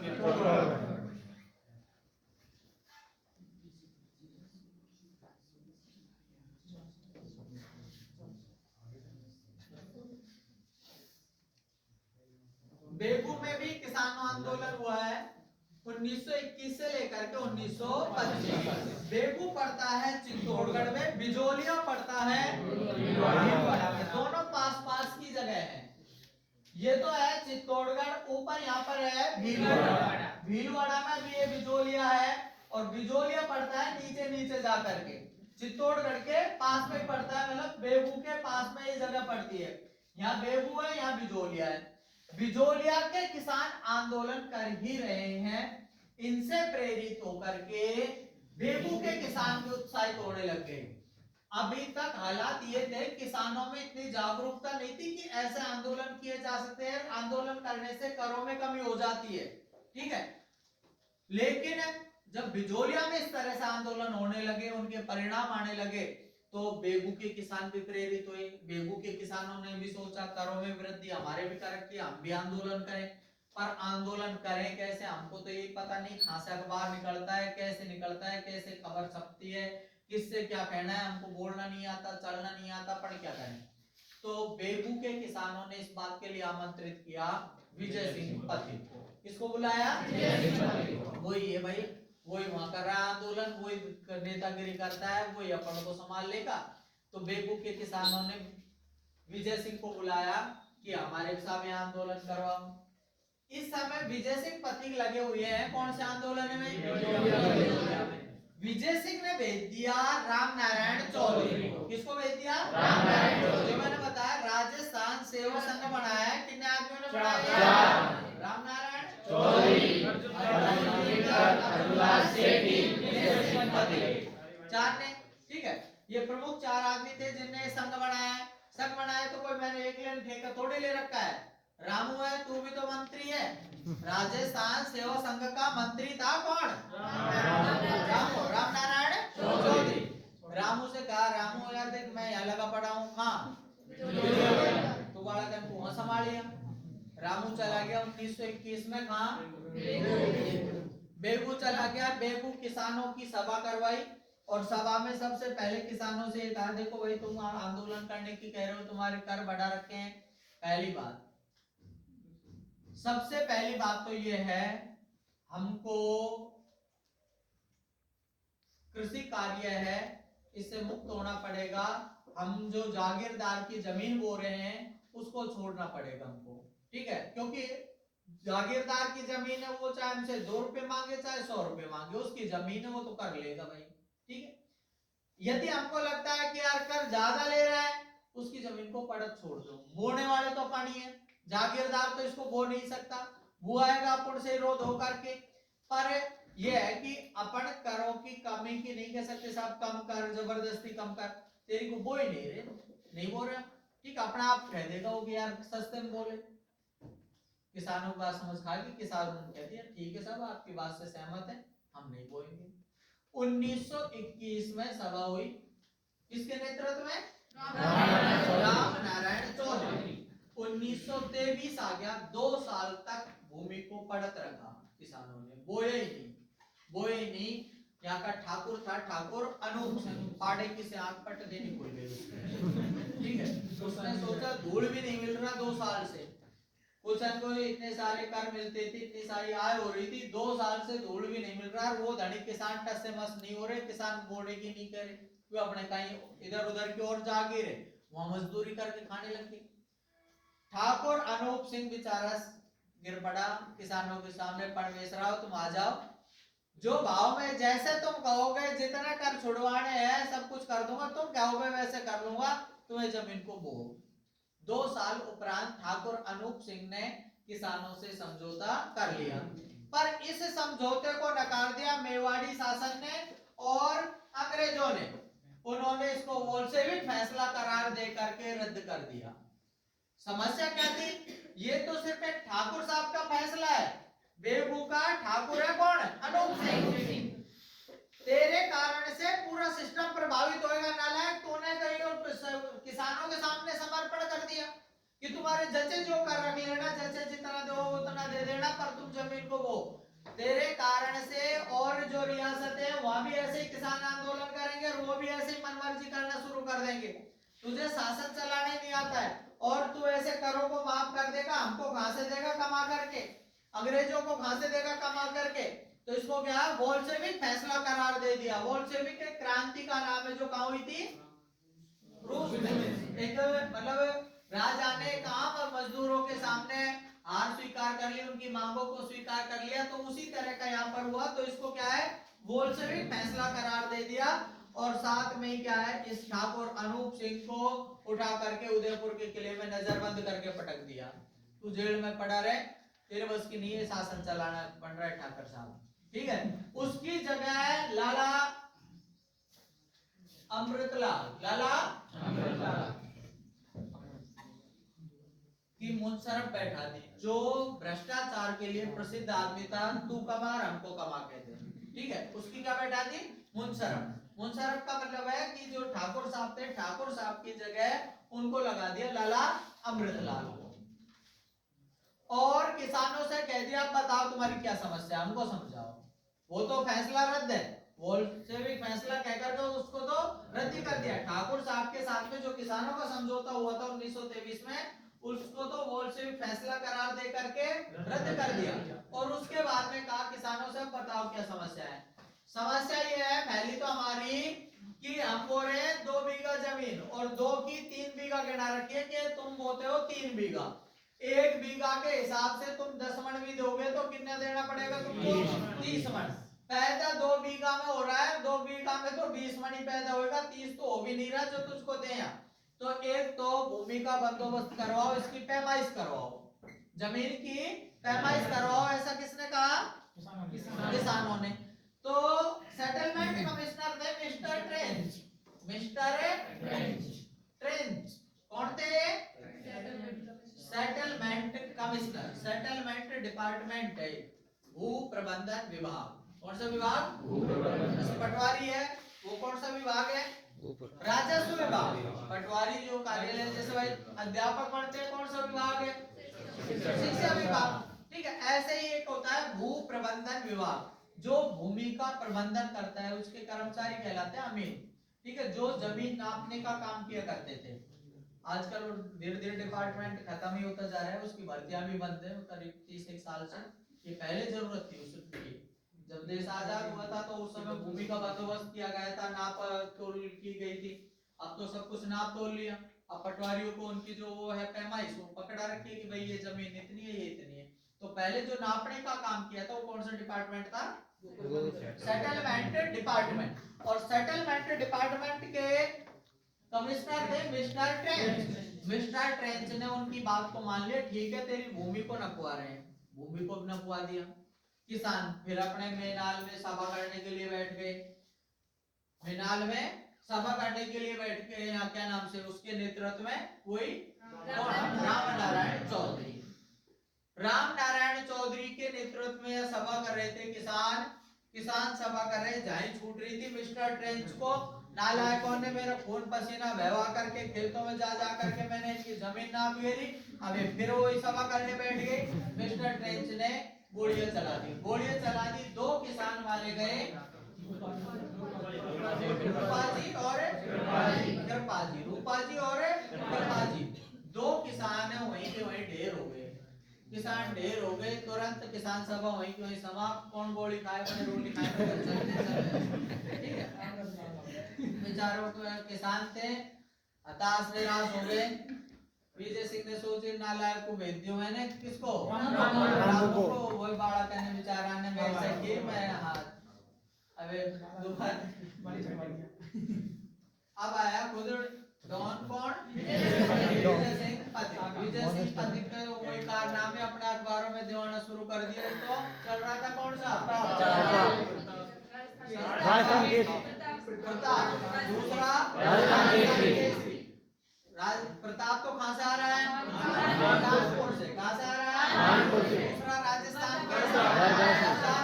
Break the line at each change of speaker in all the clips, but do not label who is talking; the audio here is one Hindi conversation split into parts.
बेगू में भी किसान आंदोलन हुआ है 1921 से लेकर के 1925। बेगू पड़ता है चित्तौड़गढ़ में, बिजोलिया पड़ता है भीलवाड़ा में। दोनों पास पास की जगह है। ये तो है चित्तौड़गढ़, ऊपर यहाँ पर है भीलवाड़ा। भीलवाड़ा में भी ये बिजोलिया है और बिजोलिया पड़ता है नीचे नीचे जा करके चित्तौड़गढ़ के पास में पड़ता है, मतलब बेगू के पास में ये जगह पड़ती है। यहाँ बेगू है, यहाँ बिजोलिया है। बिजोलिया के किसान आंदोलन कर ही रहे हैं, इनसे प्रेरित होकर के बेगू के किसान भी उत्साहित होने लग गए। अभी तक हालात ये थे, किसानों में इतनी जागरूकता नहीं थी कि ऐसे आंदोलन किए जा सकते हैं, आंदोलन करने से करों में कमी हो जाती है, ठीक है। लेकिन जब बिजोलिया में इस तरह से आंदोलन होने लगे, उनके परिणाम आने लगे, तो बेगू के किसान भी प्रेरित हुए। बेगू के किसानों ने भी सोचा करों में वृद्धि हमारे भी कर रखी, हम भी आंदोलन करें। पर आंदोलन करें कैसे, हमको तो ये पता नहीं कहां से अखबार निकलता है, कैसे निकलता है, कैसे खबर छपती है, किससे क्या कहना है, हमको बोलना नहीं आता, चलना नहीं आता, पर क्या करें। तो बेगू के किसानों ने इस बात के लिए आमंत्रित किया विजय सिंह पथिक को। किसको बुलाया? वही है भाई, वही वहां कर रहा है आंदोलन, वही नेतागिरी करता है, वही अपन को संभाल लेगा। तो बेगू के किसानों ने विजय सिंह को बुलाया कि हमारे साथ में आंदोलन करवाओ। इस समय विजय सिंह पथिक लगे हुए हैं कौन से आंदोलन में? विजय सिंह ने भेज दिया राम नारायण चौधरी को। किसको भेज दिया? राम नारायण चौधरी। मैंने बताया राजस्थान सेवा संघ बनाया है, कितने आदमियों ने बनाया? राम नारायण चौधरी, चार ने, ठीक है। ये प्रमुख चार आदमी थे जिनने संघ बनाया है। संघ बनाया तो कोई मैंने एक लेन ठेका थोड़ी ले रखा है। रामू है, तू भी तो मंत्री है। राजस्थान सेवा संघ का मंत्री था कौन? रामू, राम नारायण चौधरी। रामू से कहा, रामू यार देख मैं यहाँ लगा पड़ा हूँ, हाँ तू बड़ा दिन को वहां संभालिया। रामू चला गया 1921 में, कहा बेगू चला गया। बेगू किसानों की सभा करवाई और सभा में सबसे पहले किसानों से कहा, देखो भाई तुम आंदोलन करने की कह रहे हो, तुम्हारे कर बढ़ा रखे हैं। पहली बात, सबसे पहली बात तो ये है, हमको कृषि कार्य है इससे मुक्त होना पड़ेगा। हम जो जागीरदार की जमीन बो रहे हैं उसको छोड़ना पड़ेगा हमको, ठीक है। क्योंकि जागीरदार की जमीन है, वो चाहे हमसे 2 रुपए मांगे चाहे 100 रुपए मांगे, उसकी जमीन है वो तो कर लेगा भाई, ठीक है। यदि हमको लगता है कि यार कर ज्यादा ले रहा है, उसकी जमीन को पड़त छोड़ दो। बोने वाले तो पानी है, जागीरदार तो इसको बो नहीं सकता, बुआएगा पुर से रोध होकर के। पर यह है कि अपन करों की कमी की नहीं कह सकते, साहब कम कर, जबरदस्ती कम कर, तेरी को बो ही नहीं रहे, नहीं बोल रहे, ठीक, अपना आप कह देगा वो कि यार सस्ते में बोले। किसानों को बात समझ खा गई, किसान कहती है ठीक है साहब आपकी बात से सहमत है, हम नहीं बोएंगे। 1921 में सभा हुई, किसके नेतृत्व में? राम नारायण चौधरी। 1923 आ गया, 2 साल तक भूमि को पड़त रखा किसानों ने, बोए ही नहीं। यहाँ का ठाकुर था, ठाकुर अनूप सिंह, पाड़े की से आंख पट देनी भूल गई, ठीक है। उसने सोचा धूल भी नहीं मिल रहा 2 साल से, कुछ को इतने सारे कर मिलते थे, इतनी सारी आय हो रही थी, 2 साल से धूल भी नहीं मिल रहा। वो धनी किसान टस से मस नहीं हो रहे, किसान बोने की नहीं करे, वो अपने कहीं इधर उधर की ओर जागे रहे, वहां मजदूरी करके खाने लगे। ठाकुर अनूप सिंह बेचारा गिर पड़ा किसानों के सामने, परमेश राव तुम आ जाओ, जो भाव में जैसे तुम कहोगे, जितना कर छुड़वाने हैं सब कुछ कर दूंगा, तुम कहोगे वैसे कर लूंगा, तुम्हें जमीन को बो। 2 साल उपरांत ठाकुर अनूप सिंह ने किसानों से समझौता कर लिया, पर इस समझौते को नकार दिया मेवाड़ी शासन ने और अंग्रेजों ने। उन्होंने इसको बोल्शेविक फैसला करार दे करके रद्द कर दिया। समस्या क्या थी? ये तो सिर्फ एक ठाकुर साहब का फैसला है, बेगू का ठाकुर है कौन? अनूप सिंह। तेरे कारण से पूरा सिस्टम प्रभावित होएगा नालायक, तूने कहीं और किसानों के सामने समर्पण कर दिया कि तुम्हारे जचे जो कर रख लेना, जचे जितना दो उतना दे देना, पर तुम जमीन को वो किसान आंदोलन करेंगे और वो भी ऐसे ही मनमर्जी करना शुरू कर देंगे। तुझे शासन चलाने नहीं आता है और तू ऐसे करों को माफ कर देगा, हमको कहां से देगा कमा करके, अंग्रेजों को कहां से देगा कमा करके। तो इसको क्या है, बोल्शेविक फैसला करार दे दिया। बोल्शेविक एक क्रांति का नाम है जो कहां हुई थी, रूस में। एक मतलब राजा ने काम और मजदूरों के सामने हार स्वीकार कर ली, उनकी मांगों को स्वीकार कर लिया, तो उसी तरह का यहाँ पर हुआ। तो इसको क्या है, बोल्शेविक फैसला करार दे दिया। और साथ में क्या है, इस ठाकुर अनूप सिंह को उठा करके उदयपुर के किले में नजरबंद करके पटक दिया। तू जेल में पड़ा रहे, तेरे बस की नहीं है शासन चलाना, बन रहा है ठाकर साहब, ठीक है। उसकी जगह है लाला अमृतलाल, लाला अमृतलाल की मुनसरफ बैठा दी, जो भ्रष्टाचार के लिए प्रसिद्ध आदमी था। तू कमा हमको कमा कहते, ठीक है। उसकी क्या बैठा दी, मुनसरफ। मुनसरफ का मतलब है कि जो ठाकुर साहब थे, ठाकुर साहब की जगह उनको लगा दिया लाला अमृतलाल को। और किसानों से कह दिया, बताओ तुम्हारी क्या समस्या, हमको समझाओ। वो तो फैसला रद्द है, बोल्शेविक फैसला कहकर तो उसको तो रद्द ही कर दिया। ठाकुर साहब के साथ में जो किसानों का समझौता हुआ था 1923 में, उसको तो बोल्शेविक फैसला करार दे करके रद्द कर दिया। और उसके बाद में कहा किसानों से, बताओ क्या समस्या है। समस्या ये है, पहली तो हमारी कि हम बोल रहे हैं 2 बीघा जमीन और 2 की 3 बीघा गिना रखी है कि तुम बोलते हो 3 बीघा। 1 बीघा के हिसाब से तुम 10 मन भी दोगे तो कितना देना पड़ेगा तुमको, 30 मन। पैदा 2 बीघा में हो रहा है, 2 बीघा में तो 20 मन ही पैदा होगा, 30 तो हो भी नहीं रहा जो तुझको दे। तो एक तो भूमि का बंदोबस्त करवाओ, इसकी पैमाइश करवाओ, जमीन की पैमाइश करवाओ। ऐसा किसने कहा, किसानों ने। तो सेटलमेंट कमिश्नर थे मिस्टर ट्रेंच, मिस्टर ट्रेंच। कौन थे, सेटलमेंट कमिश्नर। सेटलमेंट डिपार्टमेंट है भू प्रबंधन विभाग। कौन सा विभाग, भू प्रबंधन। पटवारी है वो कौन सा विभाग है, राजस्व विभाग। पटवारी जो कार्यालय, जैसे भाई अध्यापक पढ़ते हैं, कौन सा विभाग है, शिक्षा विभाग, ठीक है। ऐसे ही एक होता है भू प्रबंधन विभाग, जो भूमि का प्रबंधन करता है, उसके कर्मचारी कहलाते हैं अमीन, ठीक है। जो जमीन नापने का काम किया करते थे। आजकल धीरे धीरे डिपार्टमेंट खत्म ही होता जा रहा है, उसकी भर्तियां भी बंद है करीब 30 साल से। ये पहले जरूरत थी उसकी, जब देश आजाद हुआ था तो उस समय भूमि का बंदोबस्त किया गया था, नाप तोल की गई थी। अब तो सब कुछ नाप तोल लिया, अब पटवारियों को उनकी जो वो है पैमाइश वो पकड़ा रखी है कि भाई ये जमीन इतनी है, ये इतनी है। तो पहले जो नापने का काम किया था वो कौन सा डिपार्टमेंट था, सेटलमेंट डिपार्टमेंट। और सेटलमेंट डिपार्टमेंट के कमिश्नर थे मिस्टर ट्रेंच। मिस्टर ट्रेंच ने उनकी बात को मान लिया, ठीक है तेरी भूमि को नपवा रहे हैं, भूमि को नपवा दिया। किसान फिर अपने मेनाल में सभा करने के लिए बैठ गए, मेनाल में सभा करने के लिए बैठ गए। यहाँ क्या नाम से, उसके नेतृत्व में कोई राम नारायण चौधरी, राम नारायण चौधरी के नेतृत्व में सभा कर रहे थे किसान। किसान सभा कर रहे, जहां छूट रही थी मिस्टर ट्रेंच को, नालायकों ने मेरा खून पसीना बहवा करके खेतों में जा करके मैंने इनकी जमीन नाप ली। अभी फिर वही सभा करने बैठ गई। मिस्टर ट्रेंच ने गोलियां चला दी, गोलियां चला दी। 2 किसान मारे गए, रूपाजी और कृपाजी, रूपाजी और कृपाजी। 2 किसान वहीं के वहीं ढेर हो गए, किसान ढेर हो गए। तुरंत किसान सभा वहीं की वहीं समाप्त। कौन गोली खाए, कौन रोटी खाए, ठीक है। बेचारों किसान थे, हताश निराश हो गए। विजय सिंह ने सोचे नालायक को भेज दियो मैंने, किसको, रामू को। वही बाड़ा करने बेचारा ने वैसे कि मैं हाथ अबे दोपहर अब आया खुद डॉन। कौन, विजय सिंह पथिक। विजय सिंह पथिक का वही कारनामे अपने अखबारों में दिवाना शुरू कर दिया। तो चल रहा था कौन सा, प्रताप। दूसरा प्रताप तो कहां से आ रहा है, कानपुर से। कहां से आ रहा है, दूसरा राजस्थान,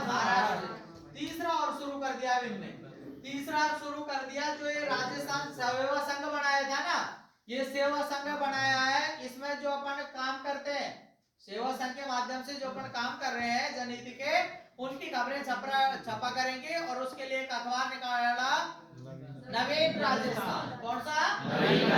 महाराष्ट्र। तीसरा और शुरू कर दिया इनने, तीसरा शुरू कर दिया जो ये राजस्थान सेवा संघ बनाया था ना, ये सेवा संघ बनाया है। इसमें जो अपन काम करते हैं, सेवा संघ के माध्यम से जो अपन काम कर रहे हैं जनहित के, उनकी खबर खबरें छपा करेंगे और उसके लिए एक अखबार निकाला, नवीन राजस्थान। कौन सा? नवीन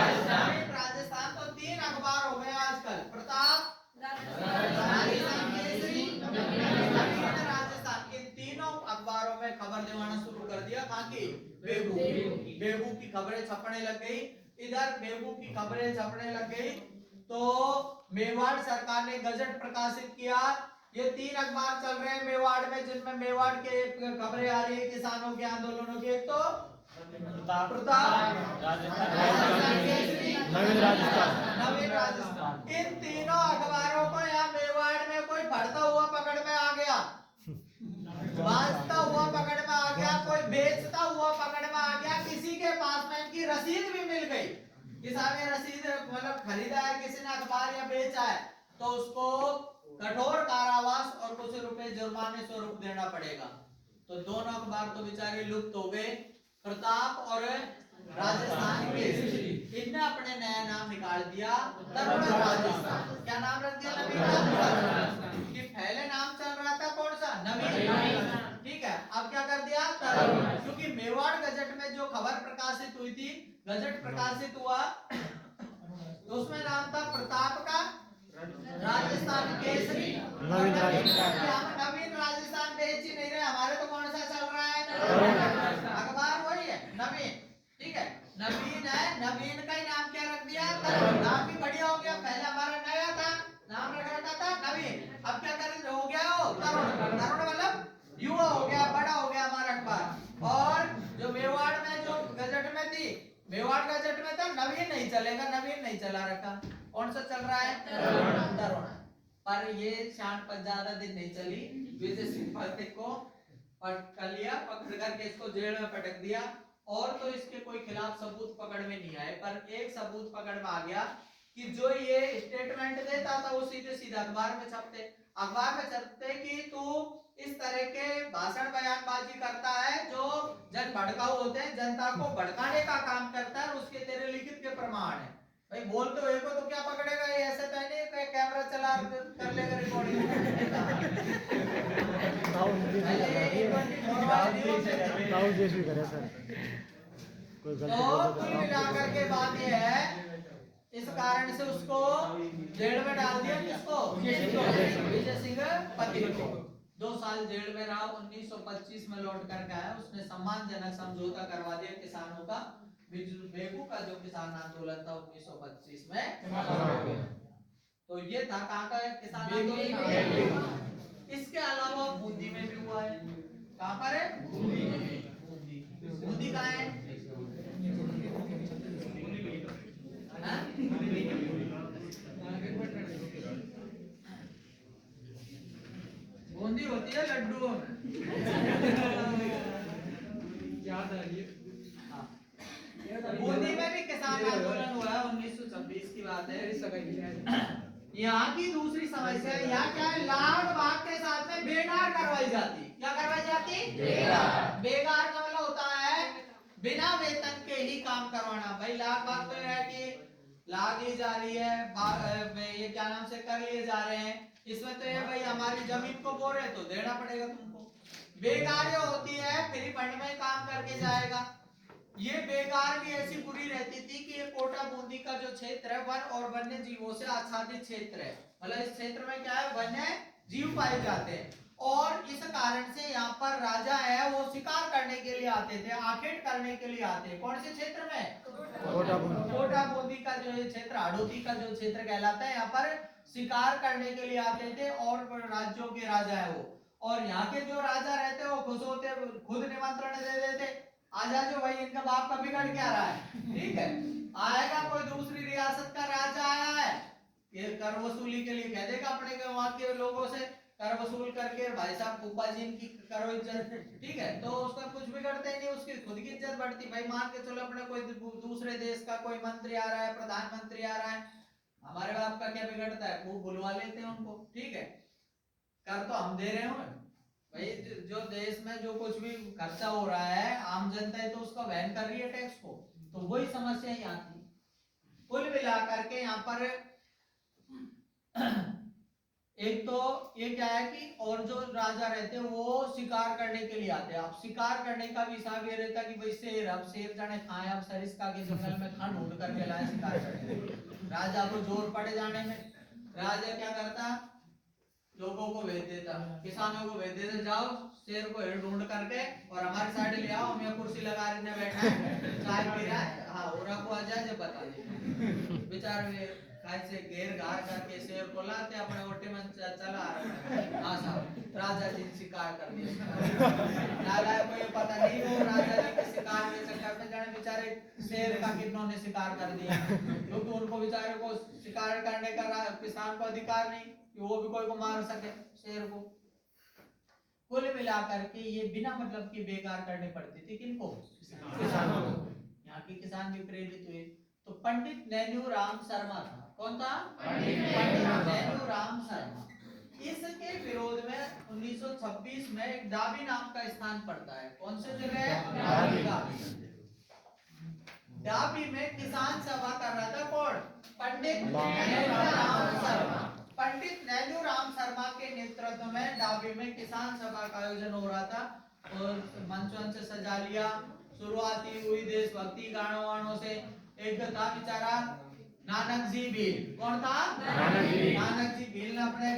राजस्थान। तो 3 अखबार हो गए आजकल, प्रताप, राजस्थान केसरी, नवीन राजस्थान। इन तीनों अखबारों में खबर दिवाना शुरू कर दिया ताकि बेगू की खबरें छपने लग गई। इधर बेगू की खबरें छपने लग गई तो मेवाड़ सरकार ने गजट प्रकाशित किया। ये 3 अखबार चल रहे हैं मेवाड़ में, जिनमें मेवाड़ के खबरें आ रही है किसानों के आंदोलनों की। एक तो प्रताप, नवीन राजस्थान। इन तीनों अखबारों को यहाँ मेवाड़ में कोई बढ़ता हुआ पकड़ में आ गया, बांटता हुआ पकड़ में आ गया, कोई बेचता हुआ पकड़ में आ गया, किसी के पास में इनकी रसीद भी मिल गई। किसान ने रसीद मतलब खरीदा है, किसी ने अखबार या बेचा है तो उसको कठोर कारावास और कुछ रुपए जुर्माने स्वरूप देना पड़ेगा। तो दोनों अखबार तो बेचारे लुप्त हो गए, प्रताप और राजस्थान केसरी। इनने अपने नया नाम निकाल दिया तरुण राजस्थान। क्या नाम रख दिया? नवीन। कि पहले नाम चल रहा था कौन सा? नवीन। ठीक है, अब क्या कर दिया? तरुण। क्योंकि मेवाड़ गजट में जो खबर प्रकाशित हुई थी, गजट प्रकाशित हुआ तो उसमें नाम था प्रताप का राजस्थान केसरी, नवीन राजस्थान बेच ही नहीं रहे हमारे, तो कौन सा चल रहा है? अखबार वही है नवीन। ठीक है, नवीन है, नवीन का ही नाम क्या रख दिया? तरुण। नाम भी बढ़िया हो गया, पहले हमारा नया था, नाम रख रखा था नवीन, अब क्या कर हो गया वो तरुण। तरुण मतलब युवा हो गया, बड़ा हो गया हमारा अखबार। और जो मेवाड़ में जो गजट में थी, मेवाड़ गजट में था नवीन नहीं चलेगा, नवीन नहीं चला रखा, कौन सा चल रहा है? तरुण। पर ये शान पर ज्यादा दिन नहीं चली, विदेशी फर्तिक को पकड़ लिया, पकड़ करके इसको जेल में पटक दिया। और तो इसके कोई खिलाफ सबूत पकड़ में नहीं आए, पर एक सबूत पकड़ में आ गया कि जो ये स्टेटमेंट देता था वो सीधे सीधे अखबार में छपते कि तू इस तरह के भाषण बयानबाजी करता है जो जन भड़काऊ होते हैं, जनता को भड़काने का काम करता है, उसके तेरे लिखित के प्रमाण है। भाई बोलते हुए को तो क्या पकड़ेगा, ये ऐसे तो नहीं कि कैमरा चला कर लेगा रिकॉर्डिंग। तो कुल मिलाकर के बात ये है, इस कारण से उसको जेल में डाल दिया। किसको? विजय सिंह पति को 2 साल जेल में रहा। 1925 में लौट करके आया, उसने सम्मानजनक समझौता करवा दिया किसानों का। बेगू का जो किसान आंदोलन था 1925 में, तो ये था कहाँ का किसान आंदोलन। इसके अलावा बूंदी में भी हुआ है। कहाँ पर है? बूंदी कहाँ है? बूंदी होती है लड्डू याद आ रही है। बूंदी में भी किसान आंदोलन हुआ है, 1926 की बात है। यहाँ की दूसरी समस्या यहाँ क्या है, लाग बाग के साथ में बेगार करवाई जाती। क्या करवाई जाती? बेगार का मतलब होता है बिना वेतन के ही काम करवाना। भाई लाग बाग तो है कि लाग ली जा रही है, ये क्या नाम से कर लिए जा रहे हैं, इसमें तो ये भाई हमारी जमीन को बोर है तो देना पड़ेगा तुमको। बेकार होती है फ्री फंड में काम करके जाएगा। ये बेकार भी ऐसी बुरी रहती थी कि ये कोटा बूंदी का जो क्षेत्र है वन और वन्य जीवों से आच्छादित क्षेत्र है। मतलब इस क्षेत्र में क्या है, वन्य जीव पाए जाते हैं और इस कारण से यहाँ पर राजा है वो शिकार करने के लिए आते थे, आखेट करने के लिए आते। कौन से क्षेत्र में? कोटा बूंदी का जो क्षेत्र, हाड़ौती का जो क्षेत्र कहलाता है, यहाँ पर शिकार करने के लिए आते थे और राज्यों के राजा है वो। और यहाँ के जो राजा रहते वो खुश होते, खुद निमंत्रण दे देते, आजा जो भाई इनका बाप का बिगड़ क्या रहा है। ठीक है, आएगा कोई दूसरी रियासत का राजा आया है, ये कर वसूली के लिए कह देगा अपने के वहां के लोगों से कर वसूल करके भाई साहब फूफा जी इनकी करो इज्जत। ठीक है, तो उसका कुछ बिगड़ता ही नहीं, उसकी खुद की इज्जत बढ़ती। भाई मान के चलो अपने कोई दूसरे देश का कोई मंत्री आ रहा है, प्रधानमंत्री आ रहा है, हमारे बाप का क्या बिगड़ता है, वो बुलवा लेते हैं उनको। ठीक है, कर तो हम दे रहे हो भाई, जो देश में जो कुछ भी खर्चा हो रहा है आम जनता है तो उसका वहन कर रही है टैक्स को, तो वही समस्या यहाँ थी। कुल मिलाकर के यहाँ पर एक तो ये क्या है कि और जो राजा रहते हैं वो शिकार करने के लिए आते हैं। अब शिकार करने का भी हिसाब ये रहता कि भाई शेर, अब शेर जाने खाए, अब सरिस्का के जंगल में खा ढूंढ करके लाए शिकार करने। राजा को जोर पड़ जाने में राजा क्या करता, लोगों को भेज देता, किसानों को भेज देता, जाओ शेर को ढूंढ करके और हमारे साइड ले आओ, मैं कुर्सी लगा रहे बैठा है, चाय पी रहा है, हाँ ओरा को आ जाए जब बता दे। बेचारे से घेर घार करके शेर को लाते अपने ओटे में चला हाँ साहब राजा जी शिकार कर दिया। नालायक को ये पता नहीं वो राजा जी के शिकार के चक्कर में जाने बेचारे शेर का कितनों ने शिकार कर दिया, क्योंकि उनको बेचारे को शिकार करने का किसान को अधिकार नहीं कि वो भी कोई को मार सके शेर को। कुल मिलाकर के ये बिना मतलब के बेकार करने पड़ती थी किनको, किसानों को। यहाँ के किसान भी प्रेरित हुए। तो पंडित नैनूराम शर्मा था, कौन था? पंडित नैनूराम शर्मा। इसके विरोध में 1926 में एक डाबी नाम का स्थान पड़ता है। कौन से जगह है? डाबी में किसान सभा कर रहा था कौन? पंडित नैनूराम शर्मा। पंडित नैनूराम शर्मा के नेतृत्व में डाबी में किसान सभा का आयोजन हो रहा था और मंच वंच सजा लिया। शुरुआती हुई देशभक्ति गानों वानों से। एक था बेचारा नानक जी भील। कौन था? नानक जी भील ने अपने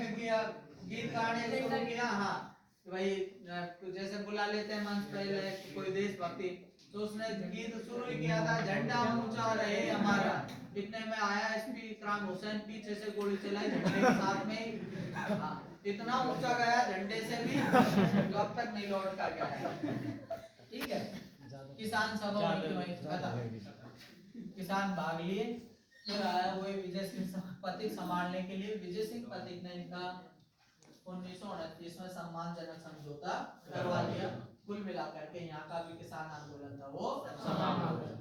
गीत गाने शुरू किया। हाँ भाई जैसे बुला लेते हैं मंच पहले कोई देशभक्ति, तो उसने गीत शुरू ही किया था, झंडा ऊंचा रहे हमारा। इतने में आया एसपी इकराम हुसैन, पीछे से गोली चलाई झंडे के साथ में। हाँ, इतना ऊंचा गया झंडे से भी जो अब तक नहीं लौट कर गया। ठीक है, किसान सभा वहीं किसान भाग लिए। फिर आया वही विजय सिंह पथिक संभालने के लिए। विजय सिंह पथिक ने इनका 1929 में सम्मानजनक समझौता करवा दिया। कुल मिलाकर के यहाँ का भी किसान आंदोलन था वो समाप्त हो गया।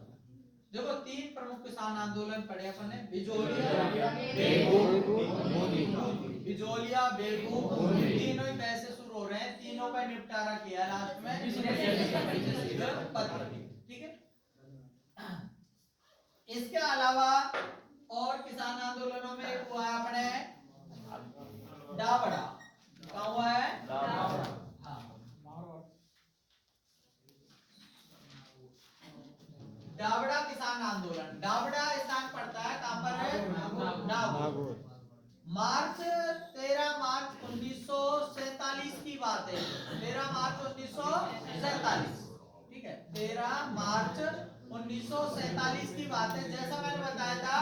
देखो तीन प्रमुख किसान आंदोलन पड़े अपन ने, बिजोलिया, बेगू, तीनों ही पैसे शुरू हो रहे हैं, तीनों का निपटारा किया लास्ट में। ठीक है, इसके अलावा और किसान आंदोलनों में हुआ है अपने डाबड़ा। क्या हुआ है? डाबड़ा किसान आंदोलन। डाबड़ा स्थान पड़ता है कहां पर है? नागौर। मार्च 13 मार्च 1947 की बात है। 13 मार्च 1947। ठीक है, 13 मार्च 1947 की बात है। जैसा मैंने बताया था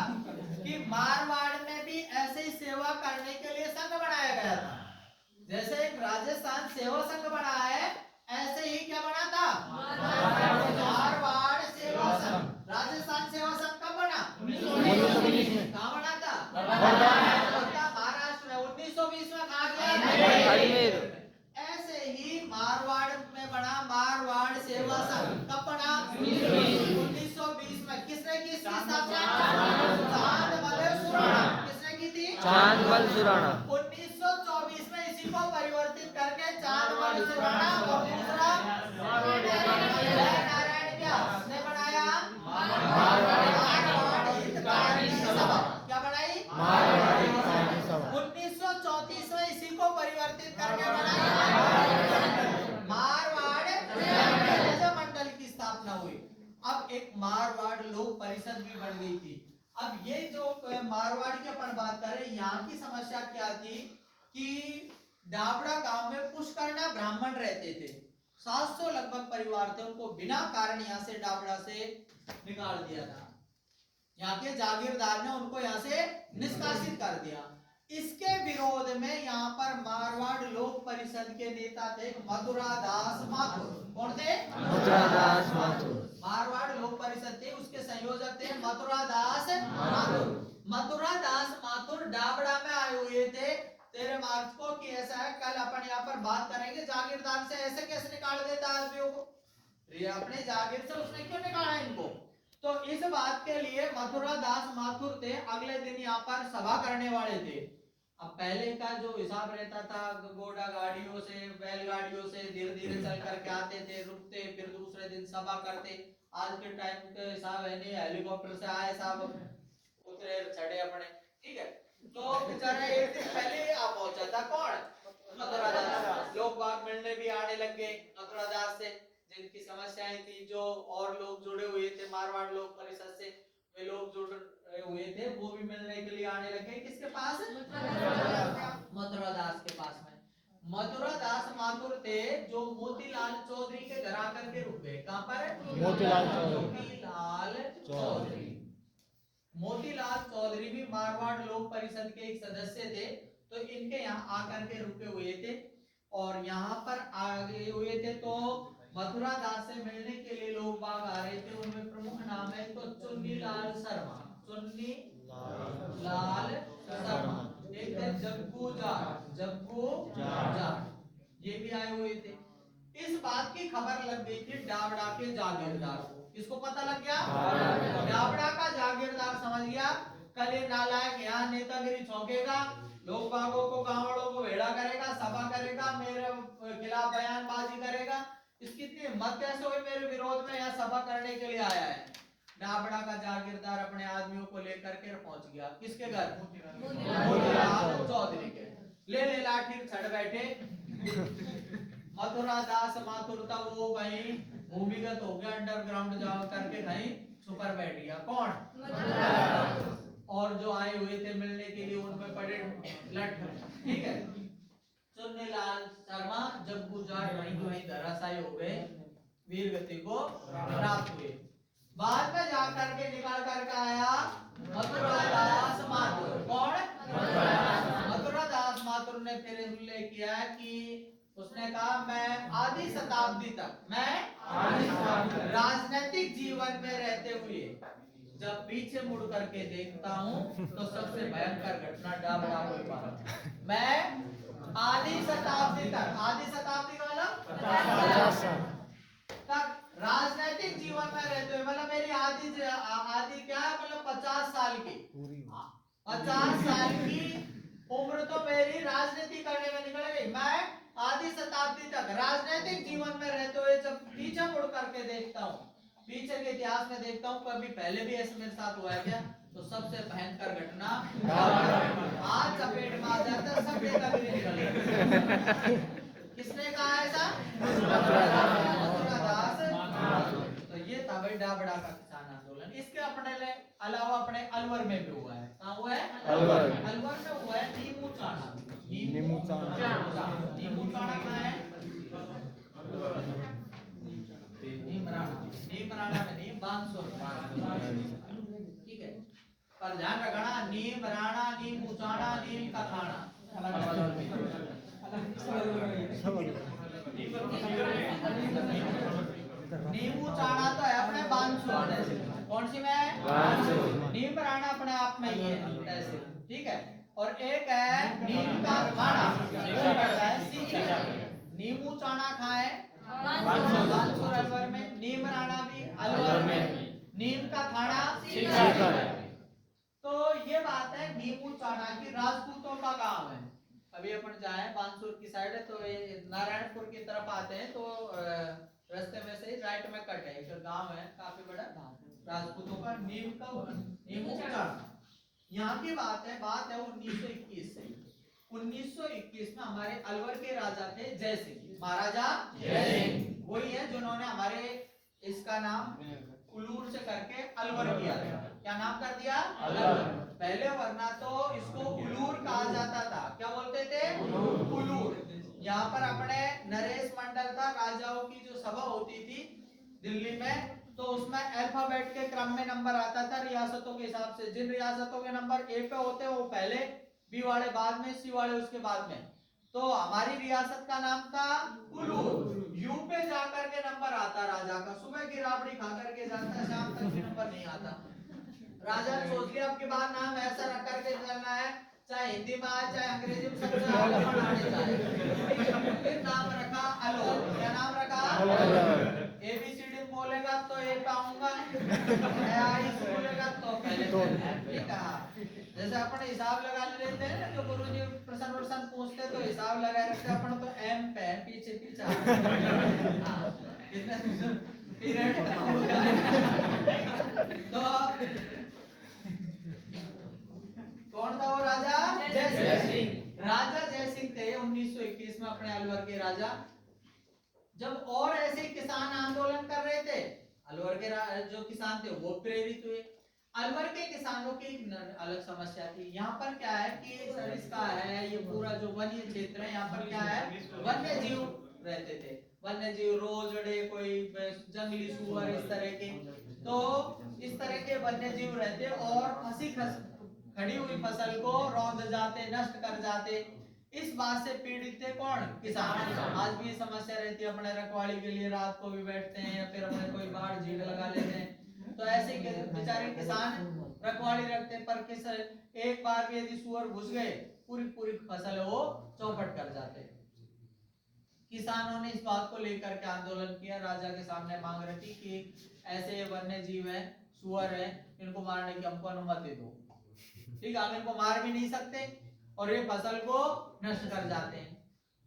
कि मारवाड़ में भी ऐसे ही सेवा करने के लिए संघ बनाया गया था। जैसे एक राजस्थान सेवा संघ बना है, ऐसे ही क्या बना था? मारवाड़ सेवा संघ। राजस्थान सेवा संघ कब बना? 1919 में। कहाँ बना था? महाराष्ट्र में। 1920 में कहा गया? ऐसे ही मारवाड़ में बना मारवाड़ सेवा संघ। कब बना? 1920 में। किसने की इसकी स्थापना? चांदमल सुराणा। किसने की थी? चांदमल सुराणा। 1924 में इसी को परिवर्तित करके चांदमल सुराणा और दूसरा नारायण क्या ने बनाया? मारवाड़ हितकारी सभा। क्या बनाई? मारवाड़ हितकारी सभा। 1934 में इसी को परिवर्तित करके बनाया मारवाड़ मंडल की स्थापना हुई। अब एक मारवाड़ लोक परिषद भी बन गई थी। अब ये जो मारवाड़ की अपन बात करें, यहाँ की समस्या क्या थी कि डाबड़ा गांव में पुष्करना ब्राह्मण रहते थे। 700 लगभग परिवार थे, उनको बिना कारण यहाँ से डाबड़ा से निकाल दिया था। यहाँ के जागीरदार ने उनको यहाँ से निष्कासित कर दिया। इसके विरोध में यहाँ पर मारवाड़ लोक परिषद के नेता थे मथुरादास माथुर। कौन थे? मथुरादास माथुर। मारवाड़ लोक परिषद थे, उसके संयोजक थे मथुरादास माथुर। मथुरादास माथुर डाबड़ा में आए हुए थे 13 मार्च को कि ऐसा है, कल अपन यहाँ पर बात करेंगे जागीरदार से ऐसे कैसे निकाल देता आदमियों को, अपने जागीर से उसने क्यों निकाला इनको। तो इस बात के लिए मथुरादास माथुर थे, अगले दिन यहाँ पर सभा करने वाले थे। अब पहले का जो हिसाब रहता था, घोड़ा गाड़ियों से बैलगाड़ियों से धीरे धीरे चल करके आते थे, रुकते, फिर दूसरे दिन सभा करते। आज के टाइम के हिसाब है नहीं, हेलीकॉप्टर से आए साहब, उतरे चढ़े अपने। ठीक है, तो बेचारा एक दिन पहले आ पहुंचा था कौन, मथुरादास। लोग बाग मिलने भी आने लग गए मथुरादास से, जिनकी समस्याएं थी, जो और लोग जुड़े हुए थे मारवाड़ लोक परिषद से, वे लोग जुड़े हुए थे, वो भी मिलने के लिए आने लगे। किसके पास? मथुरादास के पास में। मथुरादास माथुर थे जो मोतीलाल चौधरी के घर आकर के रुक गए। कहां पर?
मोतीलाल चौधरी।
मोतीलाल चौधरी। मोतीलाल चौधरी भी मारवाड़ लोक परिषद के एक सदस्य थे, तो इनके यहाँ आकर के रुके हुए थे और यहाँ पर आगे हुए थे। तो मथुरा दास से मिलने के लिए लोग बाग आ रहे थे, उनमें प्रमुख नाम है तो चुन्नीलाल शर्मा, चुन्नी लाल शर्मा, एक थे जग्गू जाट, ये भी आए हुए थे। इस बात की खबर लग गई थी डावड़ा के जागीरदार को। किसको पता लग गया? डावड़ा का जागीरदार समझ गया कल ये नालायक यहाँ नेतागिरी छौंकेगा, लोग बागों को, गांवड़ों को भेड़ा करेगा, सभा करेगा, मेरे खिलाफ बयानबाजी करेगा। इसकी इतनी हिम्मत कैसे हुई मेरे विरोध में यहाँ सभा करने के लिए आया है। डाबड़ा का जागीरदार अपने आदमियों को लेकर के पहुंच गया किसके घर? मोतीलाल चौधरी के। ले लाठी छड़ बैठे। मथुरा दास माथुर था वो कहीं भूमिगत हो गया, अंडरग्राउंड जा करके कहीं छुपर बैठ गया। कौन? और जो आए हुए थे मिलने के लिए उनमें पड़े लट। ठीक है, चुन्नीलाल शर्मा जग्गू जाट वहीं धराशायी हो गए, वीर गति को प्राप्त हुए। बाद में जाकर के निकाल करके आया मथुरादास माथुर। कौन? मथुरादास माथुर ने फिर उल्लेख किया कि उसने कहा मैं आधी शताब्दी तक, मैं राजनीतिक जीवन में रहते हुए जब पीछे मुड़ करके देखता हूँ तो सबसे भयंकर घटना डाबड़ा हुई बात। मैं आधी शताब्दी तक, आधी शताब्दी का मतलब तक राजनीतिक जीवन में रहते हुए, मतलब मेरी आधी क्या है, मतलब 50 साल की, 50 साल की उम्र तो मेरी राजनीति करने में निकल गई। मैं आधी शताब्दी तक राजनीतिक जीवन में रहते हुए जब पीछे मुड़ करके देखता हूँ, पीछे के इतिहास में देखता हूँ कभी पहले भी ऐसे मेरे साथ हुआ है क्या, तो सबसे भयंकर घटना आज चपेट में आ जाता है, सब देखा भी नहीं निकलेगा। किसने कहा ऐसा? मथुरादास। तो ये था भाई डाबड़ा का किसान आंदोलन। इसके अपने अलावा अपने अलवर में भी हुआ है। कहाँ हुआ है? अलवर में हुआ है नीमू चाणा। नीमू चाणा कहाँ है? नीमराणा में नीम बांसुर। ठीक है, पर ध्यान रखना नीम राणा, नीम उचाणा, नीम का खाना नींबू चाणा तो है अपने बांसुर, कौन सी में? बांसुर। नीम राणा अपने आप में ही है ऐसे। ठीक है, और एक है नीम का खाना, वो करता है सींचाई। नींबू चाणा खाए बांसुर अलवर में, नीम राणा भी अलवर में, नीम का खाना सींचाई। तो ये बात है नींबू चाणा की राजपूतों का काम है। अभी अपन जाए बांसुर की साइड है तो ये नारायणपुर की तरफ आते हैं तो रास्ते में से राइट में कट है, एक गांव है काफी बड़ा राजपूतों का, नींबू चाणा। यहाँ की बात है 1921 से। 1921 में हमारे अलवर के राजा थे जय सिंह, महाराजा जय सिंह। वही है जिन्होंने हमारे इसका नाम कुलूर से करके अलवर किया था। क्या नाम कर दिया? अलवर। पहले वरना तो इसको उलूर कहा जाता था। क्या बोलते थे? उलूर। यहाँ पर अपने नरेश मंडल था, राजाओं की जो सभा होती थी दिल्ली में, तो उसमें अल्फाबेट के क्रम में नंबर आता था रियासतों के हिसाब से। जिन रियासतों के नंबर ए पे होते वो पहले, बी वाले बाद में, सी वाले उसके बाद में। तो हमारी रियासत का नाम था कुलूर। यू पे जाकर के नंबर आता राजा का, सुबह की राबड़ी खा करके जाता, शाम तक भी नंबर नहीं आता। राजा ने सोच लिया अब के बाद नाम ऐसा रख करके चलना है, चाहे हिंदी में आए चाहे अंग्रेजी में, सबसे आगे बढ़ाने जाए। फिर नाम रखा अलवर। क्या नाम रखा? ABCD बोलेगा तो ए पाऊंगा, बोलेगा तो पहले ये कहा। जैसे अपन हिसाब लगा लेते हैं ना, जो गुरुजी प्रश्न पूछते तो हिसाब लगा रखते अपन, तो एम पे पीछे कितने पीरियड तो कौन कौन था वो राजा? जय सिंह। राजा जय सिंह थे 1921 में अपने अलवर के राजा। जब और ऐसे किसान आंदोलन कर रहे थे, अलवर के जो किसान थे वो प्रेरित हुए। अलवर के किसानों की एक अलग समस्या थी। यहाँ पर क्या है कि सरिस्का है, ये पूरा जो वन्य क्षेत्र है, यहाँ पर क्या है, वन्य जीव रहते थे। वन्य जीव रोजड़े, कोई जंगली सुअर, इस तरह के, तो इस तरह के वन्य जीव रहते और खड़ी हुई फसल को रौंद जाते, नष्ट कर जाते। इस बात से पीड़ित थे कौन? किसान। आज भी समस्या रहती है, अपने रखवाली के लिए रात को भी बैठते हैं, या फिर अपने कोई बाढ़ झील लगा लेते हैं। तो ऐसे बेचारे किसान रखवाली रखते, पर किस एक बार भी यदि सुअर घुस गए, पूरी पूरी फसल वो चौपट कर जाते। किसानों ने इस बात को लेकर के आंदोलन किया, राजा के सामने मांग रखी कि ऐसे वन्य जीव है, सुअर है, इनको मारने की हमको अनुमति दो। ठीक है, हम इनको मार भी नहीं सकते और ये फसल को नष्ट कर जाते हैं।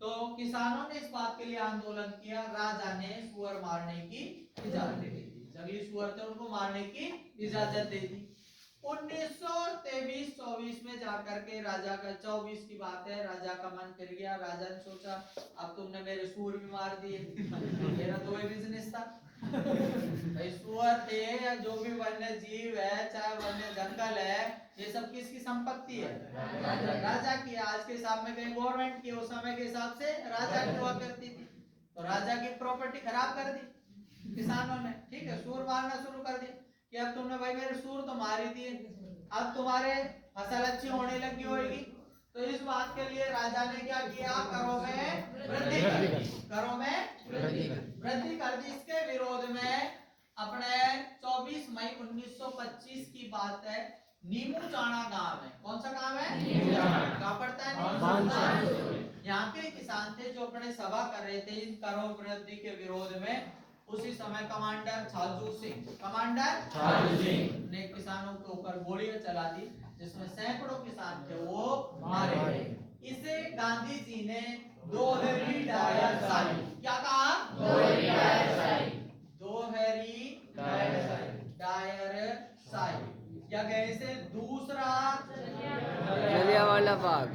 तो किसानों ने इस बात के लिए आंदोलन किया, राजा ने सुअर मारने की इजाजत दे दी। जंगली सुअर थे, उनको मारने की इजाजत दे दी। 1923-24 में जाकर के राजा का, 24 की बात है, राजा का मन फिर गया। राजा ने सोचा अब तुमने मेरे सुअर भी मार दिए, मेरा तो वही बिजनेस था। भाई सुअर थे या जो भी वन्य जीव है, चाहे वन्य जंगल है, ये सब किसकी संपत्ति है? राजा की। आज के हिसाब में कहीं गवर्नमेंट की, उस समय के हिसाब से राजा की हुआ करती थी। तो राजा की प्रॉपर्टी खराब कर दी किसानों ने। ठीक है, सूर मारना शुरू कर दिया कि अब तुमने भाई मेरे सूर तो मार ही दिए, अब तुम्हारे फसल अच्छी होने लगी होगी। तो इस बात के लिए राजा ने क्या किया? करों में वृद्धि कर दी, करों में वृद्धि कर दी। इसके विरोध में अपने 24 मई 1925 की बात है, नीमूचाणा गांव है। कौन सा गांव है? कहाँ पड़ता है? यहाँ के किसान थे जो अपने सभा कर रहे थे इन करों वृद्धि के विरोध में। उसी समय कमांडर छाजू सिंह ने किसानों के ऊपर गोलियां चला दी, जिसमें सैकड़ों किसान थे वो मारे गए। इसे गांधी जी ने दोहरी डायर शाही, क्या कहा? दोहरी डायर शाही, या कहे से दूसरा
जलियांवाला बाग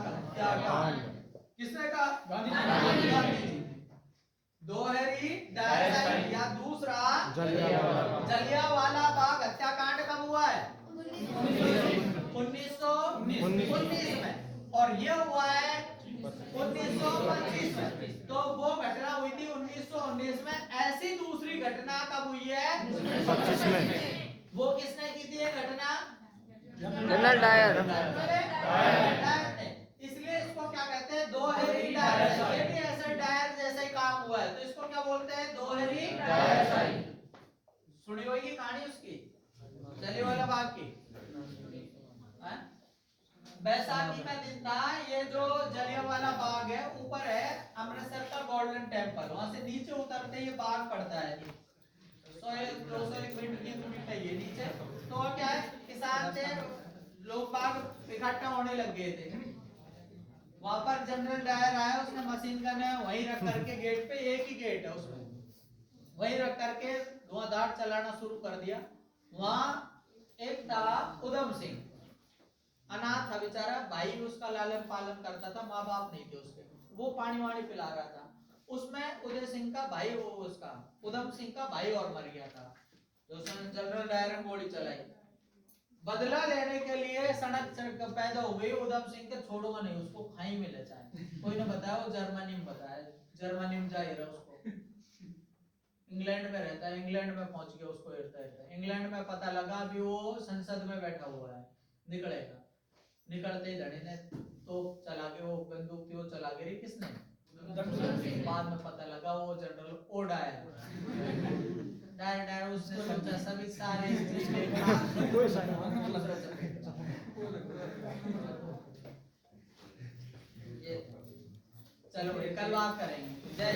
हत्याकांड। किसने कहा? गांधी जी। दोहरी डायर शाही या दूसरा जलियांवाला बाग हत्याकांड कब हुआ है? 1919 में, और ये हुआ है 1925 में। तो वो घटना हुई थी 1919 में। ऐसी दूसरी घटना कब हुई है?
25 में।
वो किसने की थी ये घटना?
General Dyer.
इसलिए इसको क्या कहते हैं? दोहरी डायर। ये भी ऐसे डायर जैसा ही काम हुआ है, तो इसको क्या बोलते हैं? दोहरी डायर। सुनी होगी कहानी उसकी, जलियांवाला बाग की। बैसाखी का दिन था। ये जो जलियांवाला बाग है, ऊपर है अमृतसर का गोल्डन टेम्पल, वहां से नीचे उतरते ये बाग पड़ता है 100-200 मीटर की दूरी पे ये नीचे। तो क्या है, किसान थे, लोग बाग इकट्ठा होने लग गए थे। वहां पर जनरल डायर आया, उसने मशीन गन वहीं रख करके गेट पे, एक ही गेट है उसमें, वहीं रख करके धुआंधार चलाना शुरू कर दिया। वहां एक था उधम सिंह, अनाथ था बेचारा, भाई उसका लालन पालन करता था, माँ बाप नहीं थे उसके, वो पानी वाणी पिला रहा था। उसमें उदय सिंह का भाई, वो उसका उधम सिंह का भाई और मर गया था, जो जनरल डायर ने गोली चलाई। बदला लेने के लिए सनक पैदा हो गई उधम सिंह के, छोड़ूंगा नहीं उसको, खाई में ले जाए। कोई ने बताया वो जर्मनी में, बताया जर्मनी में जाहिर है उसको, इंग्लैंड में रहता है, इंग्लैंड में पहुंच गया उसको हेरता। इंग्लैंड में पता लगा भी वो संसद में बैठा हुआ है, निकलेगा। निकलते ही धड़े ने तो चला के, वो बंदूक थी वो चला के रही किसने? बाद में पता लगा वो जनरल ओडा है। डायर उसने सोचा सभी सारे चलो कल बात करेंगे। जय